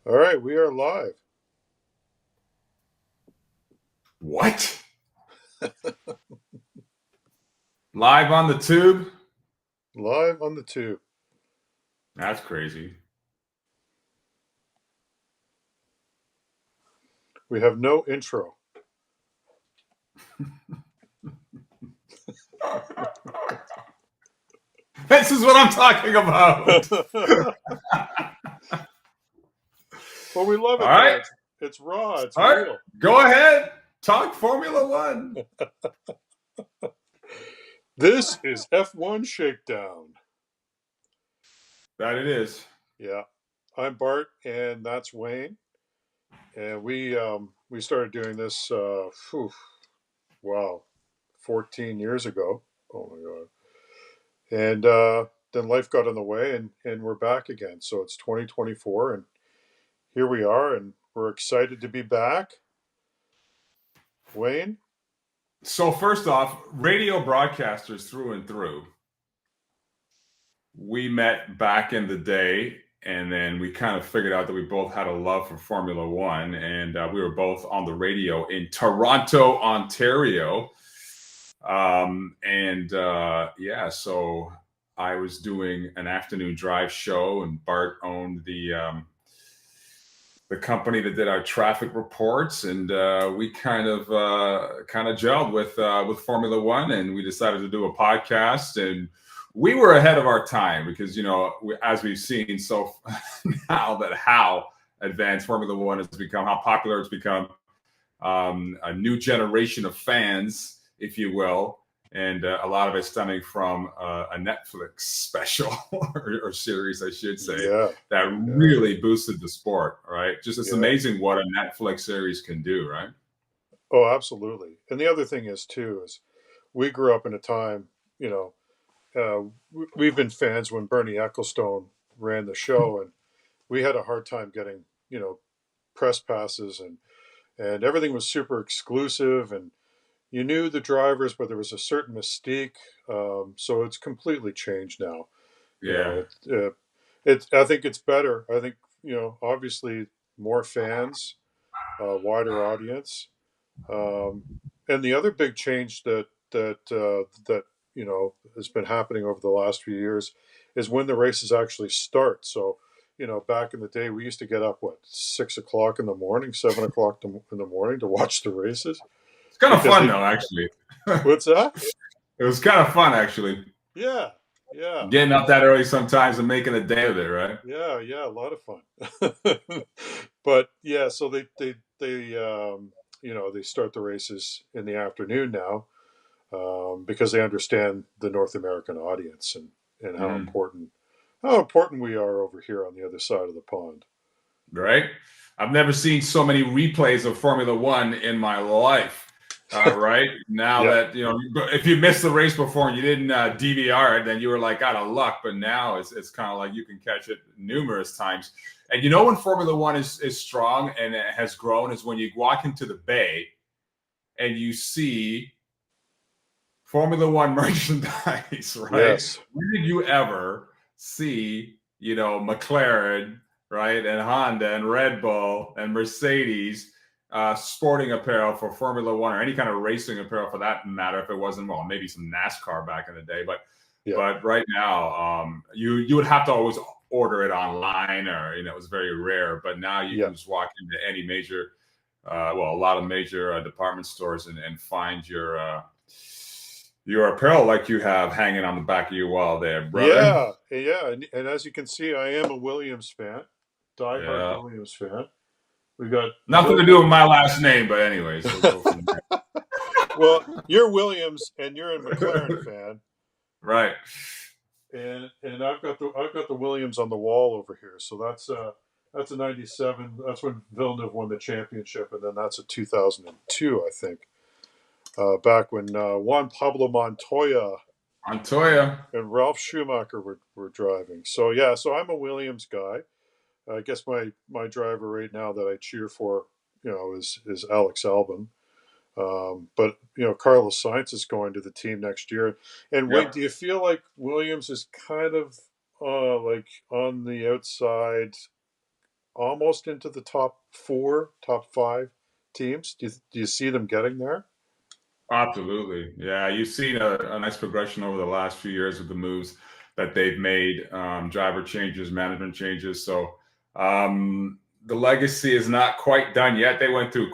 All right, we are live. What? Live on the tube? Live on the tube. That's crazy. We have no intro. This is what I'm talking about. Well, we love it. All right. It's raw. It's All right. real. Go ahead. Talk Formula One. This is F1 Shakedown. That it is. Yeah, I'm Bart, and that's Wayne, and we started doing this. Wow, 14 years ago. Oh my god! And then life got in the way, and we're back again. So it's 2024, and here we are, and we're excited to be back. Wayne? So first off, radio broadcasters through and through. We met back in the day, and then we kind of figured out that we both had a love for Formula One, and we were both on the radio in Toronto, Ontario. So I was doing an afternoon drive show, and Bart owned the company that did our traffic reports, and we kind of gelled with Formula One, and we decided to do a podcast. And we were ahead of our time because, as we've seen so now that how advanced Formula One has become, how popular it's become, a new generation of fans, if you will, and a lot of it stemming from a Netflix special or series, I should say, that really boosted the sport, right? It's amazing what a Netflix series can do, right? Oh, absolutely. And the other thing is, too, is we grew up in a time, we've been fans when Bernie Ecclestone ran the show, and we had a hard time getting, press passes, and everything was super exclusive, and you knew the drivers, but there was a certain mystique. So it's completely changed now. Yeah. I think it's better. I think, obviously more fans, wider audience. And the other big change that has been happening over the last few years is when the races actually start. So, back in the day, we used to get up 6 o'clock in the morning, 7 o'clock in the morning to watch the races. It's kind of fun, though, actually. What's that? It was kind of fun, actually. Yeah. Getting up that early sometimes and making a day of it, right? Yeah, a lot of fun. But yeah, so they start the races in the afternoon now, because they understand the North American audience and how important we are over here on the other side of the pond. Right. I've never seen so many replays of Formula One in my life. Right now that if you missed the race before and you didn't DVR it, then you were like out of luck. But now it's kind of like you can catch it numerous times. And when Formula One is strong and it has grown is when you walk into the bay and you see Formula One merchandise. Right? Yes. When did you ever see McLaren, right, and Honda and Red Bull and Mercedes sporting apparel for Formula One or any kind of racing apparel for that matter, if it wasn't, maybe some NASCAR back in the day, but right now, you would have to always order it online, or it was very rare. But now you can just walk into any major, a lot of major department stores and find your apparel like you have hanging on the back of your wall there, brother. Yeah, and as you can see, I am a Williams fan, diehard Williams fan. We got nothing to do with my last name, but anyways. Well, you're Williams and you're a McLaren fan, right? And I've got the Williams on the wall over here. So that's a '97. That's when Villeneuve won the championship, and then that's a 2002, I think. Back when Juan Pablo Montoya and Ralph Schumacher were driving. So I'm a Williams guy. I guess my driver right now that I cheer for, is Alex Albon. But Carlos Sainz is going to the team next year. And Wayne, do Yep. you feel like Williams is kind of like on the outside, almost into the top four, top five teams? Do you see them getting there? Absolutely. Yeah. You've seen a nice progression over the last few years with the moves that they've made, driver changes, management changes. So the legacy is not quite done yet. They went through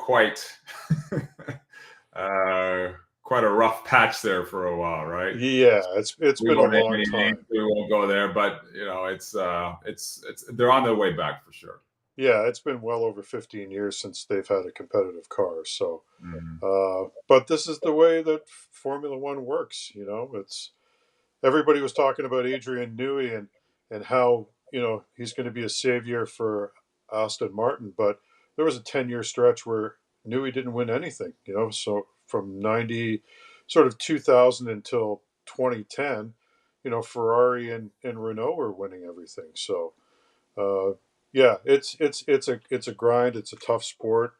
uh, quite a rough patch there for a while, right? Yeah, it's We been a won't name long any names. time. We won't go there, but it's they're on their way back for sure. Yeah, it's been well over 15 years since they've had a competitive car. So, Mhm. but this is the way that Formula One works. It's everybody was talking about Adrian Newey and how he's going to be a savior for Aston Martin, but there was a 10-year stretch where Newey didn't win anything. So from 90, sort of 2000 until 2010, Ferrari and Renault were winning everything. So uh, yeah, it's a grind. It's a tough sport,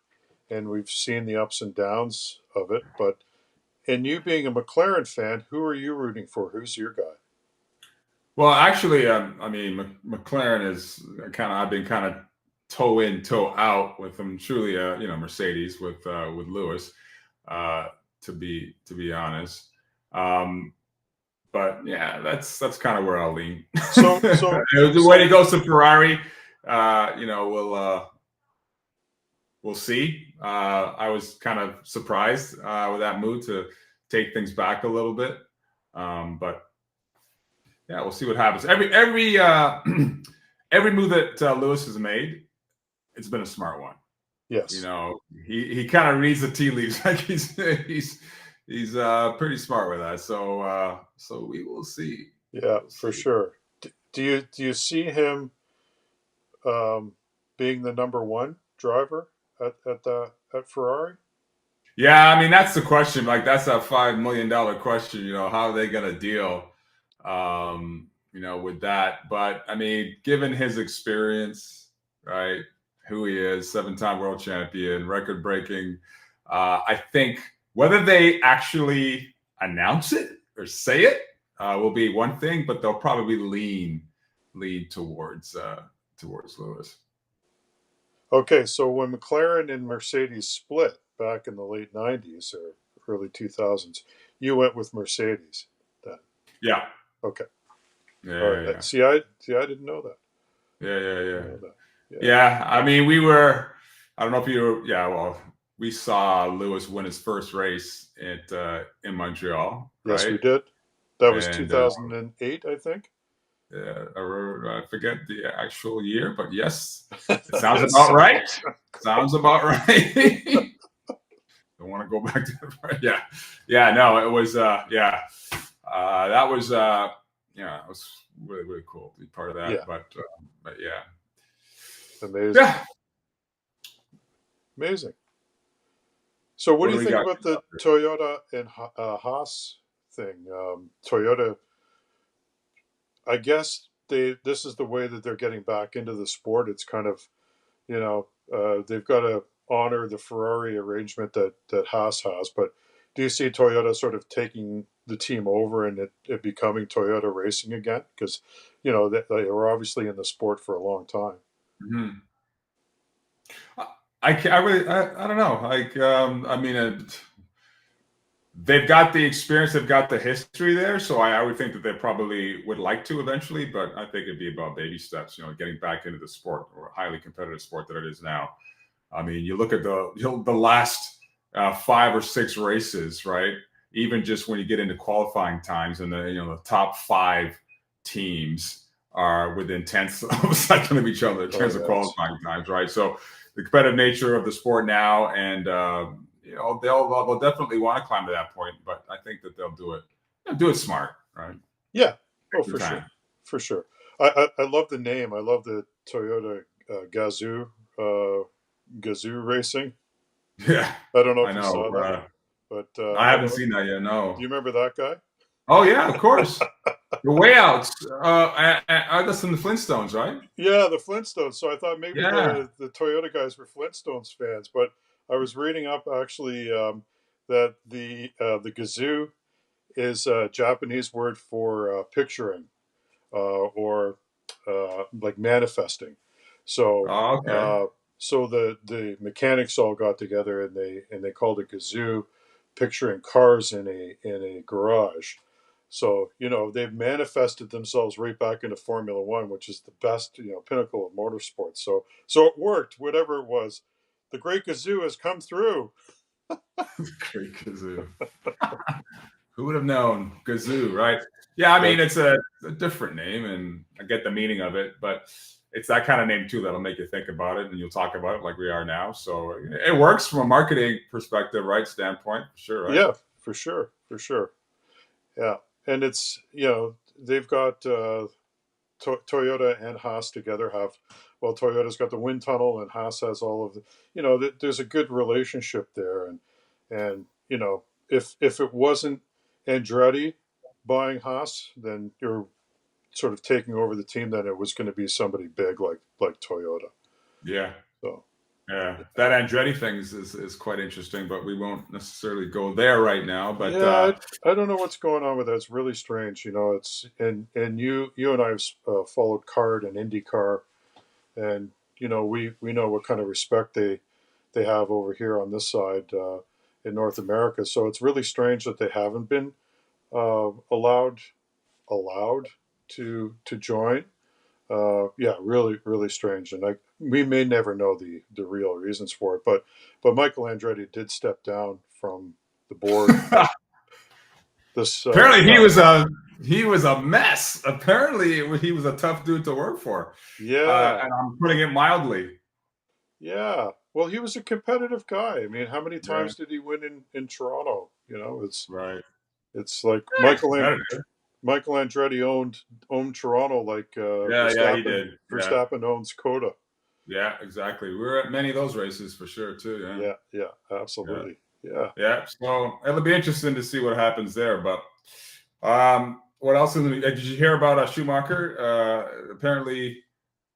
and we've seen the ups and downs of it. But and you being a McLaren fan, who are you rooting for? Who's your guy? Well, actually, I mean, McLaren is I've been kind of toe in, toe out with them. Truly, Mercedes with Lewis, uh, to be honest. Um, but yeah, that's kind of where I'll lean. So so When he so goes to Ferrari, we'll see. I was kind of surprised with that move to take things back a little bit, but yeah, we'll see what happens. Every move that Lewis has made, it's been a smart one. You yes, know, he kind of reads the tea leaves. Like he's pretty smart with that. So we will see. yeah, We'll for see. sure. Do you see him um, being the number one driver at Ferrari? Yeah, I mean that's the question. Like that's a $5 million question. How are they going to deal? With that. But I mean, given his experience, right, who he is, 7-time world champion, record breaking, I think whether they actually announce it or say it will be one thing, but they'll probably lean towards Lewis. Okay, so when McLaren and Mercedes split back in the late '90s or early 2000s, you went with Mercedes then. Yeah, Okay, yeah, all yeah, right. yeah, See, I didn't know that. yeah, yeah, I yeah. didn't know that. Yeah. Yeah, I mean, we were. I don't know if you were. Yeah, well, we saw Lewis win his first race in Montreal, Yes, we right? did. That was And 2008, I think. I forget the actual year, but yes, it sounds about Yes. right. Sounds about right. Don't want to go back to the yeah, yeah. No, it was that was it was really really cool to be part of that. Yeah, But yeah, amazing, yeah. amazing. So, what What do do you we think got? about the Toyota and Haas thing? Toyota, I guess this is the way that they're getting back into the sport. It's kind of they've got to honor the Ferrari arrangement that Haas has. But do you see Toyota sort of taking the team over and it becoming Toyota Racing again? Because they were obviously in the sport for a long time. Mhm. I really I don't know. Like I mean, they've got the experience, they've got the history there, so I would think that they probably would like to eventually. But I think it'd be about baby steps. Getting back into the sport or highly competitive sport that it is now. I mean, you look at the last 5 or 6 races, right? Even just when you get into qualifying times, and the top 5 teams are within tenths of a second of each other in Oh terms of yes, qualifying times, right? So the competitive nature of the sport now, and they'll definitely want to climb to that point, but I think that they'll do it smart, right? yeah, oh Take for your sure, time. for sure. I love the name. I love the Toyota Gazoo Racing. Yeah, I don't know I if you know. saw that, but I I haven't don't know. seen that yet. Do you No. remember that guy? Oh yeah, of course. The way outs. That's in the Flintstones, right? Yeah, the Flintstones. So I thought maybe Yeah. the Toyota guys were Flintstones fans, but I was reading up actually. that the gazoo is a Japanese word for picturing or like manifesting. So Oh, okay. uh, so the mechanics all got together and they called it gazoo, picturing cars in a garage. So they've manifested themselves right back into Formula One, which is the best pinnacle of motorsports. So it worked, whatever it was. The Great Gazoo has come through. Great kazoo. Who would have known? Gazoo, right? Yeah, I mean, That it's a different name, and I get the meaning of it, but it's that kind of name too that'll make you think about it, and you'll talk about it like we are now. So it works from a marketing perspective, right? Standpoint, for sure, right? Yeah, for sure, for sure. Yeah, and it's they've got Toyota and Haas together have, well, Toyota's got the wind tunnel and Haas has all of the, there's a good relationship there, and if it wasn't Andretti buying Haas, then you're sort of taking over the team. Then it was going to be somebody big like Toyota. Yeah. So Yeah, that Andretti thing is quite interesting, but we won't necessarily go there right now. But yeah, I don't know what's going on with that. It's really strange. It's and you and I have followed Card and IndyCar, and we know what kind of respect they have over here on this side in North America. So it's really strange that they haven't been allowed to join. Yeah, really, really strange, and we may never know the real reasons for it. But Michael Andretti did step down from the board this apparently past. he was a mess. Apparently he was a tough dude to work for, Yeah, and I'm putting it mildly. yeah. Well, he was a competitive guy. I mean, how many Yeah, times did he win in Toronto? right. It's like He's competitive. Michael Andretti owned Toronto like Yeah, he did. Yeah, Verstappen owns COTA. yeah, exactly. We were at many of those races for sure too. Yeah, Yeah, yeah, yeah, absolutely. Yeah. yeah. So it'll be interesting to see what happens there. But what else? Did you hear about Schumacher? Apparently,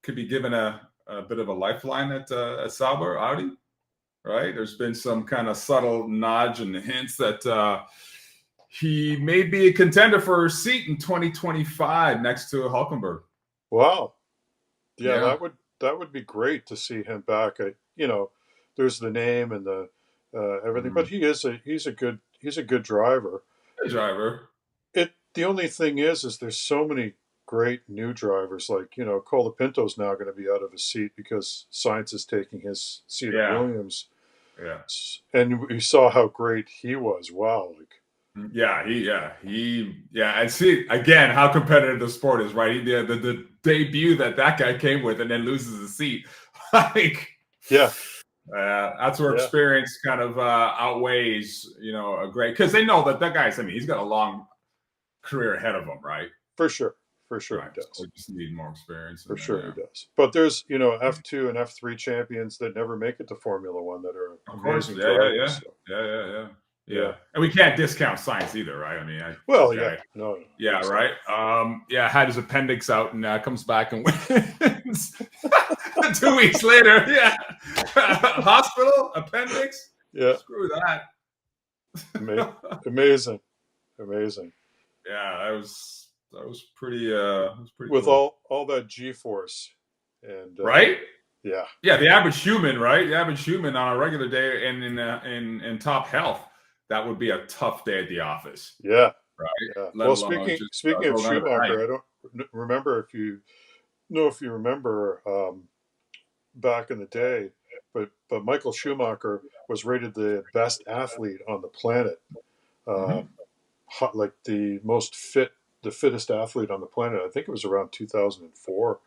could be given a bit of a lifeline at Sauber Audi. Right? There's been some kind of subtle nudge and hints that he may be a contender for a seat in 2025 next to Hulkenberg. Wow. Yeah, Yeah, that would be great to see him back. There's the name and the everything, but mm-hmm. he's a good driver. Hey, driver. The only thing is there's so many great new drivers. Like Colapinto's now going to be out of his seat because Sainz is taking his seat at Yeah, Williams, yeah, and we saw how great he was. Wow, like yeah. And see again how competitive the sport is, right? The debut that guy came with, and then loses his seat. Like, yeah, that's where yeah, experience kind of outweighs, a great, because they know that guy's. I mean, he's got a long career ahead of him, right? for sure he Right. So does. we just need more experience. For And sure he does. But there's, F2 and F3 champions that never make it to Formula One that are of course. amazing Yeah. drivers. So, Yeah. yeah. And we can't discount science either, right? I mean, the Well, yeah. guy, No, no, yeah, exactly. right. Yeah, had his appendix out and comes back and wins 2 weeks later. Yeah. Hospital, appendix. Yeah. Screw that. Ama- amazing. Amazing. Yeah, that was pretty With cool. all that G force. And Right? yeah. Yeah, the average human, right? The average human on a regular day and in top health, that would be a tough day at the office, Yeah. right? Yeah. Let Well, alone just speaking of going out at night. Schumacher, I don't remember if you remember back in the day, but Michael Schumacher was rated the best athlete on the planet. Uh, Mm-hmm. like the fittest athlete on the planet. I think it was around 2004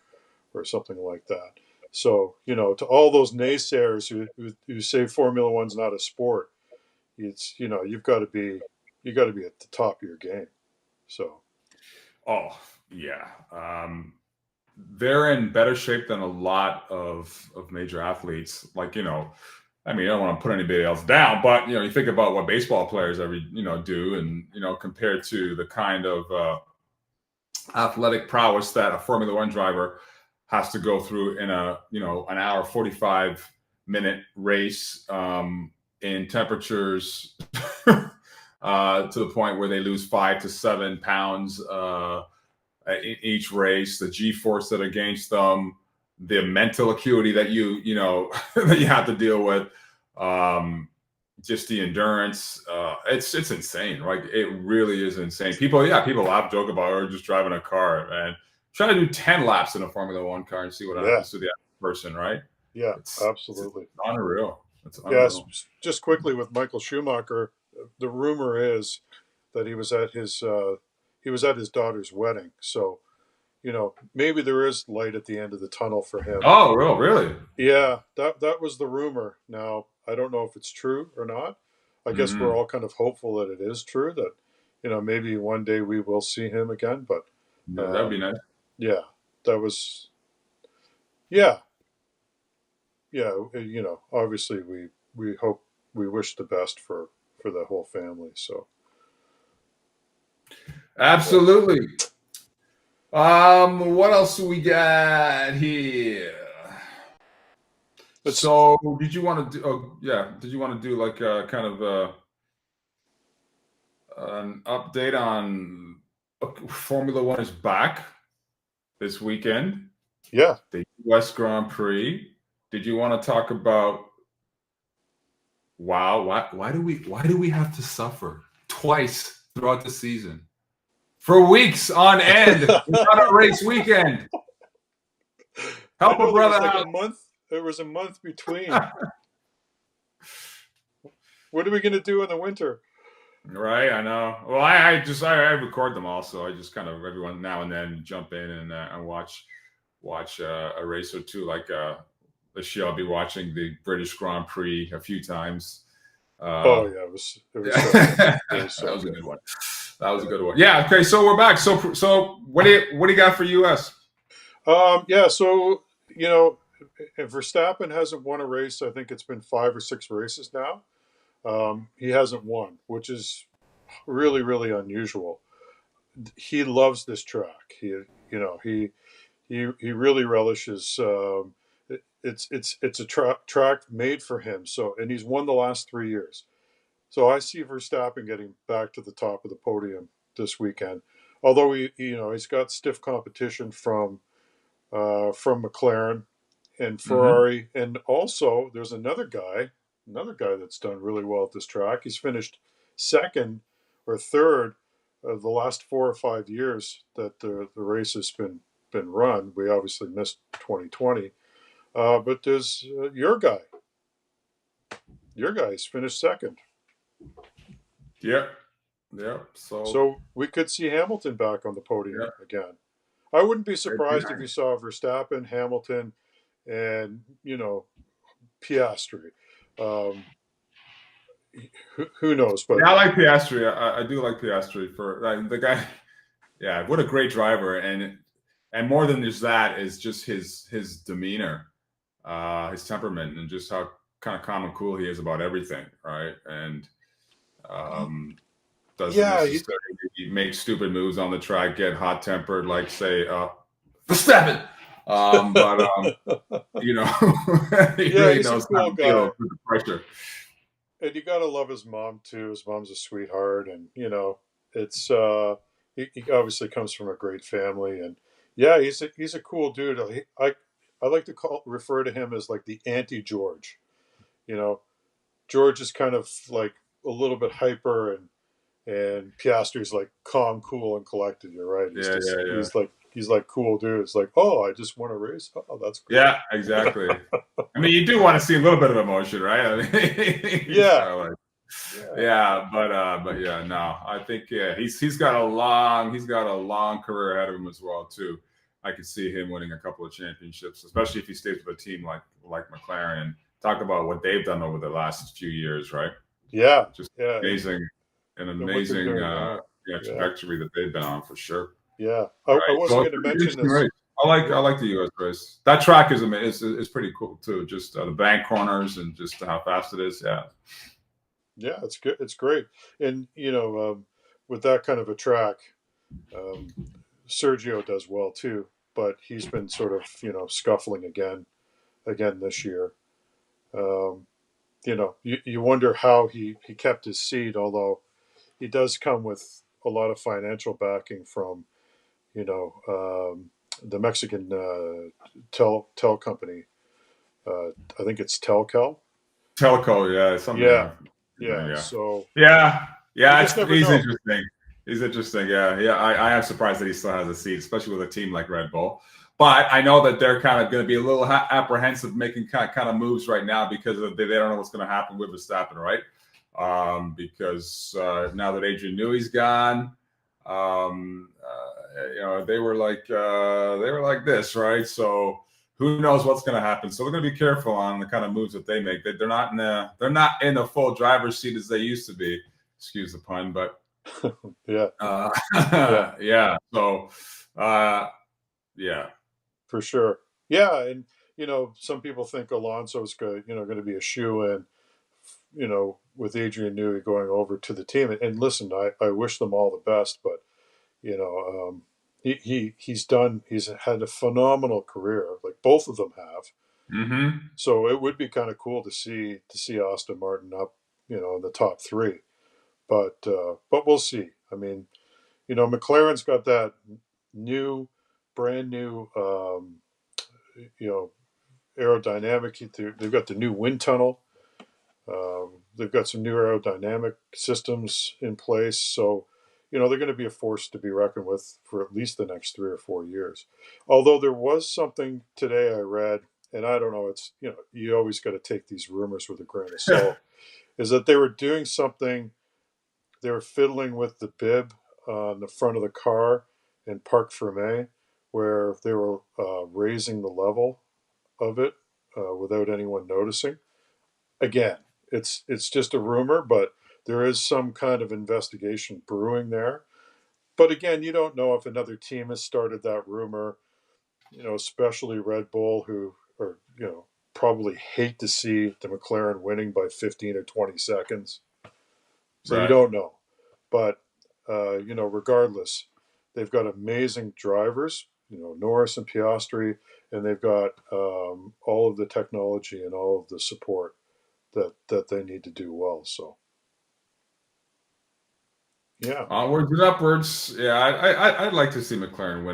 or something like that. So to all those naysayers who say Formula One's not a sport, it's you got to be at the top of your game. So Oh, yeah. They're in better shape than a lot of major athletes. Like, I mean, I don't want to put anybody else down, but you think about what baseball players do, and compared to the kind of athletic prowess that a Formula One driver has to go through in a an hour 45-minute race. in temperatures to the point where they lose 5 to 7 pounds in each race. The G-force that against them, the mental acuity that you know that you have to deal with, just the endurance. It's insane. Like it really is insane. People laugh, joke about it, or just driving a car, and try to do 10 laps in a Formula One car and see what Yeah. happens to the average person, right? Yeah. It's Absolutely. unreal. It's Yes. unreal. Just quickly with Michael Schumacher, the rumor is that he was at his daughter's wedding. So maybe there is light at the end of the tunnel for him. Oh, real, really? Yeah, that was the rumor. Now, I don't know if it's true or not. I guess we're Mm-hmm. all kind of hopeful that it is true, that maybe one day we will see him again. But Yeah, that'd be um, nice. yeah, that was yeah, yeah. Obviously we hope, we wish the best for the whole family. So yeah, Absolutely. What else do we got here? it's So, did you want to do? Oh, yeah. Did you want to do like a kind of an update on Formula One is back this weekend, yeah. the U.S. Grand Prix. Did you want to talk about? Wow, why do we have to suffer twice throughout the season for weeks on end without a race weekend? I Help a know there was brother like a out. month. There was a month between. What are we going to do in the winter? Right, I know. Well, I record them also. I just kind of every one now and then jump in and watch a race or two. Like this year, I'll be watching the British Grand Prix a few times. Oh Uh, yeah, it was so good. that It was so was a good. good one. That was a good one. Yeah. Okay. So we're back. So what do you got for US? Yeah, so if Verstappen hasn't won a race, I think it's been 5 or 6 races now. He hasn't won, which is really, really unusual. He loves this track. He really relishes. It's a track made for him. So, and he's won the last 3 years. So I see Verstappen getting back to the top of the podium this weekend. Although he's got stiff competition from McLaren and Mm-hmm. Ferrari, and also there's another guy that's done really well at this track. He's finished second or third the last 4 or 5 years that the race has been run. We obviously missed 2020, but there's your guy. Your guy's finished second, Yep. Yep. So so we could see Hamilton back on the podium yeah, again. I wouldn't be it'd be surprised if you nice. saw Verstappen, Hamilton, and Piastri. Um, who knows? But Yeah, I like Piastri. I do like Piastri for like, the guy. Yeah, what a great driver, and more than just that is just his demeanor, his temperament, and just how kind of calm and cool he is about everything, right? And um, doesn't yeah, necessarily make stupid moves on the track, get hot tempered like say Verstappen. But you know, he yeah, really he's a knows how cool to deal guy, with the pressure. and you gotta love his mom too. His mom's a sweetheart, and it's he obviously comes from a great family, and yeah, he's a cool dude. I like to refer to him as like the anti George. You know, George is kind of like a little bit hyper, and Piastri's like calm, cool, and collected. You're right. Yeah, yeah, yeah. He's like cool dude. It's like, oh, I just won a race. Oh, that's great. Yeah, exactly. I mean, you do want to see a little bit of emotion, right? I mean, he's Yeah, kind of like, yeah, yeah, but yeah, no, I think yeah, he's got a long career ahead of him as well too. I could see him winning a couple of championships, especially if he stays with a team like McLaren. And talk about what they've done over the last few years, right? yeah, Just yeah. amazing, an And what they're amazing doing now. yeah, Yeah, trajectory that they've been on for sure. yeah. I Right. So wasn't it's going to gonna be an mention interesting this. race. I Yeah, like the U.S. race. That track is pretty cool too. Just the bank corners and just how fast it is. Yeah. yeah. It's good. It's great. And with that kind of a track, um, Sergio does well too. But he's been sort of scuffling again this year. Um, you wonder how he kept his seat, although he does come with a lot of financial backing from the Mexican tel company. I think it's Telcal. Telco, yeah, something, Yeah, yeah, yeah. yeah, So yeah, you yeah. just never He's know. interesting. He's interesting. Yeah, yeah. I am surprised that he still has a seat, especially with a team like Red Bull. But I know that they're kind of going to be a little apprehensive making kind of moves right now because they don't know what's going to happen with Verstappen, right? Because now that Adrian Newey's gone, they were like this, right? So who knows what's going to happen? So they're going to be careful on the kind of moves that they make. They're not in the full driver's seat as they used to be. Excuse the pun, but Yeah, uh, yeah, yeah. So yeah, for sure. Yeah, and some people think Alonso's going to be a shoe in, with Adrian Newey going over to the team. And listen, I wish them all the best, but he's had a phenomenal career, like both of them have. mm-hmm. So it would be kind of cool to see Aston Martin up, in the top three. But we'll see. I mean, McLaren's got that new, brand new, you know, aerodynamic. They've got the new wind tunnel. They've got some new aerodynamic systems in place. So, they're going to be a force to be reckoned with for at least the next 3 or 4 years. Although there was something today I read, and I don't know, you always got to take these rumors with a grain of salt, is that they were doing something, they were fiddling with the bib on the front of the car in Parc Fermé, where they were raising the level of it without anyone noticing. Again, it's just a rumor, but there is some kind of investigation brewing there. But again, you don't know if another team has started that rumor. Especially Red Bull, who are probably hate to see the McLaren winning by 15 or 20 seconds. So you Right. don't know, but regardless, they've got amazing drivers. Norris and Piastri, and they've got all of the technology and all of the support that they need to do well. So yeah, Onwards and upwards. Yeah, I'd like to see McLaren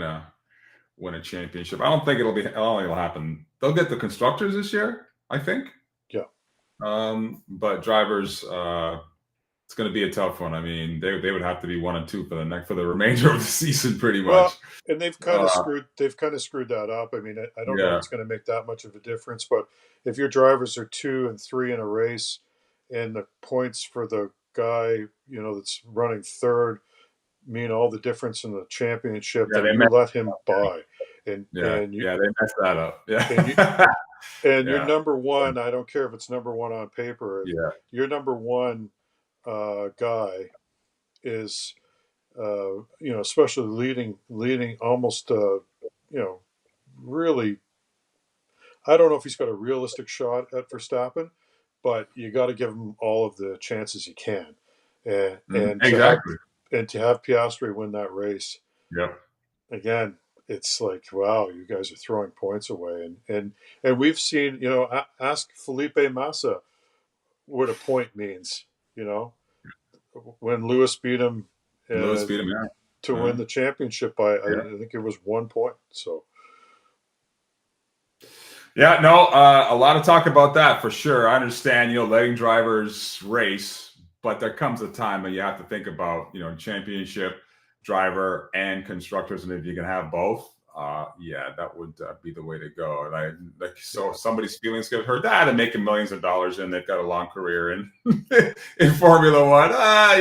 win a championship. I don't think it'll be. I don't think it'll happen. They'll get the constructors this year, I think. yeah. But drivers, it's going to be a tough one. I mean, they would have to be 1 and 2 for the remainder of the season, pretty much. Well, and Uh, they've kind of screwed that up. I mean, I don't know if yeah, it's going to make that much of a difference, but if your drivers are 2 and 3 in a race, and the points for the guy that's running third mean all the difference in the championship, yeah, then they you messed let him by, and yeah, and you yeah, they messed that up. and you Yeah, and your yeah, number one. I don't care if it's number one on paper. If yeah. your number one guy is especially leading almost really. I don't know if he's got a realistic shot at Verstappen, but you got to give him all of the chances you can, and Mhm, and to have exactly. Piastri win that race Yep. again. It's like, wow, you guys are throwing points away, and we've seen, ask Felipe Massa what a point means. You know, when Lewis beat him Lewis uh, beat him. to Yeah. win the championship by, I Yeah. think it was 1 point. So Yeah, no, a lot of talk about that for sure. I understand, letting drivers race, but there comes a time when you have to think about, championship, driver, and constructors, and if you can have both, yeah, that would be the way to go. And so yeah, somebody's feelings get hurt. They're making millions of dollars, and they've got a long career in in Formula One.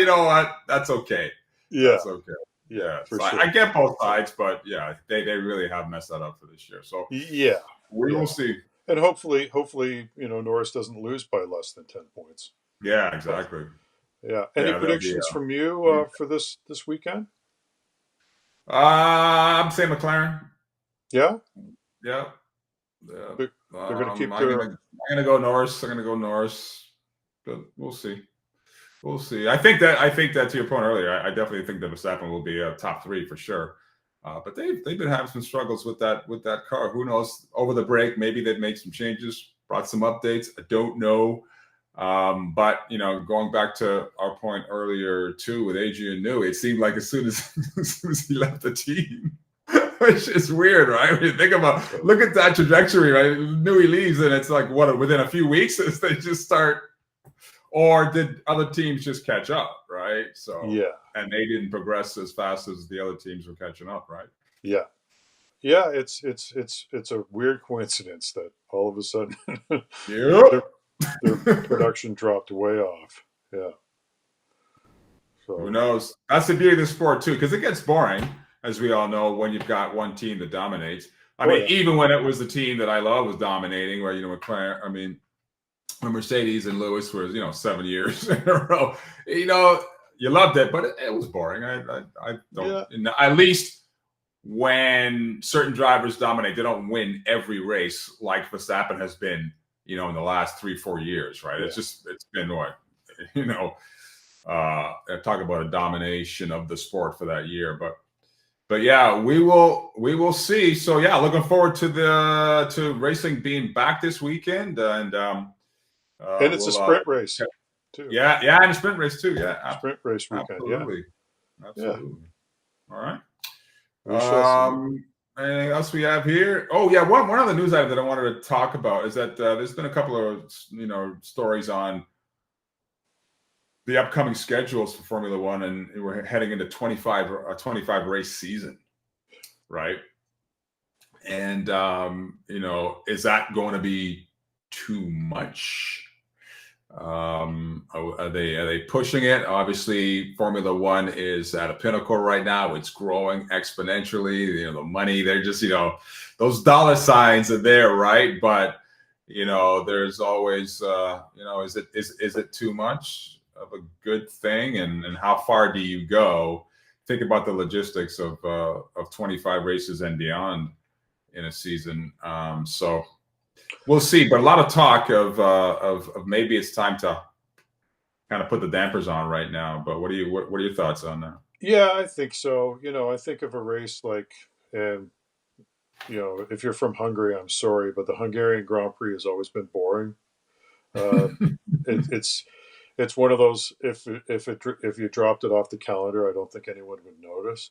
You know what? That's okay. yeah, That's okay. yeah, Yeah, for so I sure. get both sides, but yeah, they really have messed that up for this year. So Yeah, we will yeah, see. and hopefully, Norris doesn't lose by less than 10 points. Yeah, But exactly. yeah, any Yeah, that'll be. predictions from you for this weekend? I'm saying McLaren. Yeah, Yeah, yeah. they're, they're going to keep their. I'm gonna go Norris. I'm gonna go Norris, but we'll see. We'll see. I think that to your point earlier, I definitely think that Verstappen will be a top three for sure. But they've been having some struggles with that car. Who knows? Over the break, maybe they've made some changes, brought some updates. I don't know. But going back to our point earlier too with Adrian Newey, it seemed like as soon as, as soon as he left the team, which is weird, right? When you think about, look at that trajectory, right? Newey leaves, and it's like what, within a few weeks they just start, or did other teams just catch up, right? So Yeah. and they didn't progress as fast as the other teams were catching up, right? Yeah. Yeah. It's a weird coincidence that all of a sudden their Yep. their production dropped way off. Yeah. Who So. knows? That's the beauty of the sport too, because it gets boring, as we all know, when you've got one team that dominates. I Oh mean, yeah. even when it was the team that I love was dominating, where McLaren, I mean, when Mercedes and Lewis was 7 years in a row, you loved it, but it was boring. I don't. Yeah. At least when certain drivers dominate, they don't win every race like Verstappen has been, in the last 3-4 years, right? Yeah. It's been what, you know, talk about a domination of the sport for that year. But yeah, we will see. So yeah, looking forward to racing being back this weekend, and And it's a we'll sprint race too. yeah, and a sprint race too. Yeah, Sprint race weekend. Yeah. absolutely, Yeah. absolutely. All right. We shall see. Anything else we have here? Oh yeah, one other news item that I wanted to talk about is that there's been a couple of stories on the upcoming schedules for Formula One, and we're heading into 25 race season, right? And is that going to be too much? Are they pushing it? Obviously, Formula One is at a pinnacle right now. It's growing exponentially. The money, they're just those dollar signs are there, right? But there's always is it too much of a good thing, and how far do you go? Think about the logistics of 25 races and beyond in a season. So we'll see, but a lot of talk of maybe it's time to kind of put the dampers on right now. But what are your thoughts on that? Yeah, I think so. I think of a race like, and if you're from Hungary, I'm sorry, but the Hungarian Grand Prix has always been boring. Uh, it's one of those, if you dropped it off the calendar, I don't think anyone would notice.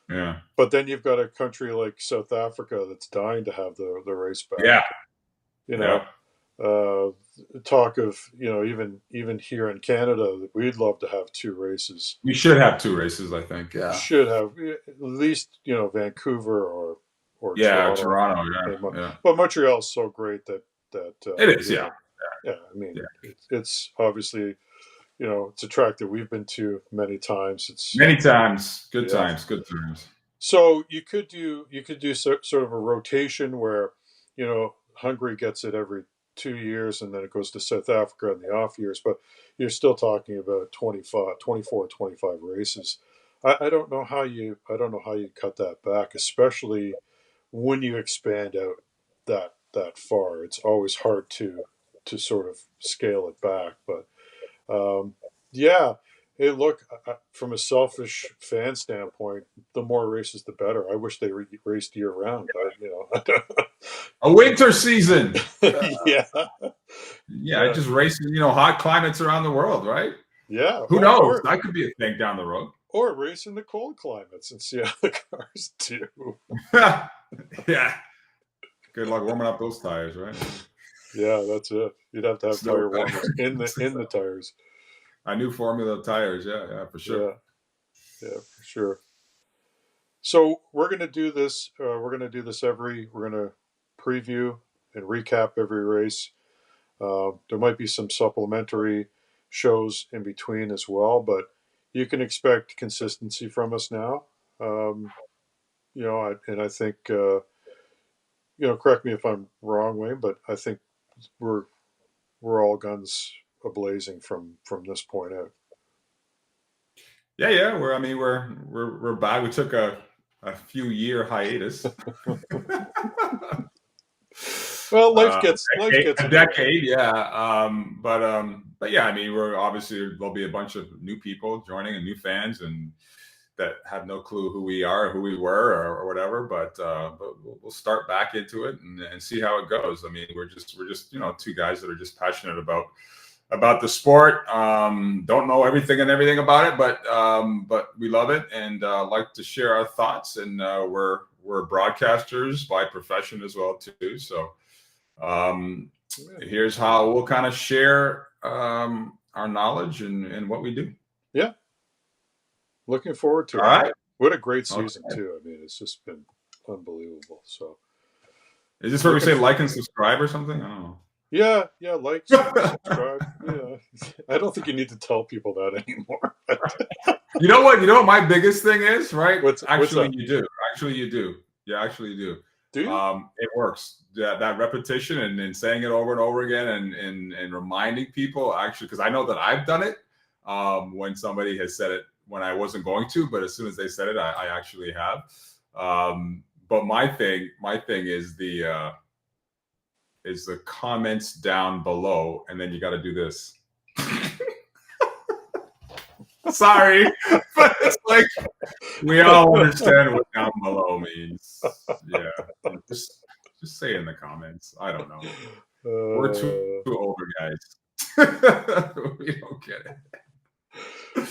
Yeah, But then you've got a country like South Africa that's dying to have the race yeah, back. You yeah. know, uh, talk of even here in Canada, we'd love to have two races. We should have two races, I think. Yeah, Should have at least Vancouver or yeah, Toronto. Toronto. And Yeah, yeah. but Montreal's so great that It is. Yeah, yeah. I mean, yeah. it's obviously it's a track that we've been to many times. It's Many times, good yeah. times, good times. So you could do sort of a rotation where Hungary gets it every 2 years, and then it goes to South Africa in the off years. But you're still talking about 25, 24, 25 races. I don't know how you cut that back, especially when you expand out that far. It's always hard to sort of scale it back. But yeah, hey, look, from a selfish fan standpoint, the more races, the better. I wish they raced year round. A winter season. Yeah, Yeah, just racing, hot climates around the world, right? yeah, Who knows? That could be a thing down the road. or race in the cold climates and see how the cars do. Yeah. Good luck warming up those tires, right? Yeah, that's it. You'd have to have Snow tire warmers in the tires. I knew Formula tires. Yeah, for sure. Yeah, for sure. So we're gonna do this. We're gonna preview and recap every race. There might be some supplementary shows in between as well, but you can expect consistency from us now. I think correct me if I'm wrong, Wayne, but I think we're all guns ablazing from this point out. Yeah. We're back. We took a few year hiatus. Well, life gets a decade, yeah. But yeah, we're obviously there'll be a bunch of new people joining and new fans and that have no clue who we are, who we were, or whatever. But we'll start back into it and see how it goes. We're just two guys that are just passionate about about the sport. Don't know everything and everything about it, but we love it and like to share our thoughts. And we're broadcasters by profession as well too. So here's how we'll kind of share our knowledge and what we do. Yeah, looking forward to it. All right. What a great season Okay. too. I mean, it's just been unbelievable. So Is this where we say like and subscribe or something? I don't know. yeah, like, subscribe. Yeah, I don't think you need to tell people that anymore. You know what? You know what my biggest thing is, right? What's Actually, that? you do. Actually, you do. Yeah, actually, you do. Do you? It works. That repetition and saying it over and over again and reminding people actually, because I know that I've done it when somebody has said it when I wasn't going to, but as soon as they said it, I actually have. But my thing is the comments down below, and then you got to do this. Sorry, but it's like we all understand what down below means. Yeah, just say in the comments. I don't know. We're too older guys. We don't get it.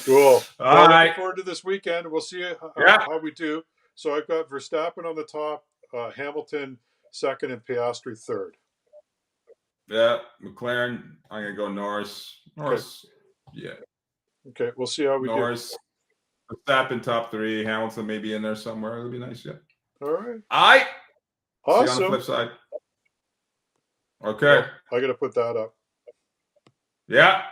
Cool. All right. Looking forward to this weekend. We'll see how we do. So I've got Verstappen on the top, Hamilton second, and Piastri third. Yeah, McLaren. I'm gonna go Norris. Norris. Okay. Yeah. Okay, we'll see how we Norris. Verstappen top 3. Hamilton maybe in there somewhere. It'll be nice. Yeah. All right. All right. Awesome. See you on the flip side. Okay. Well, I got to put that up. Yeah.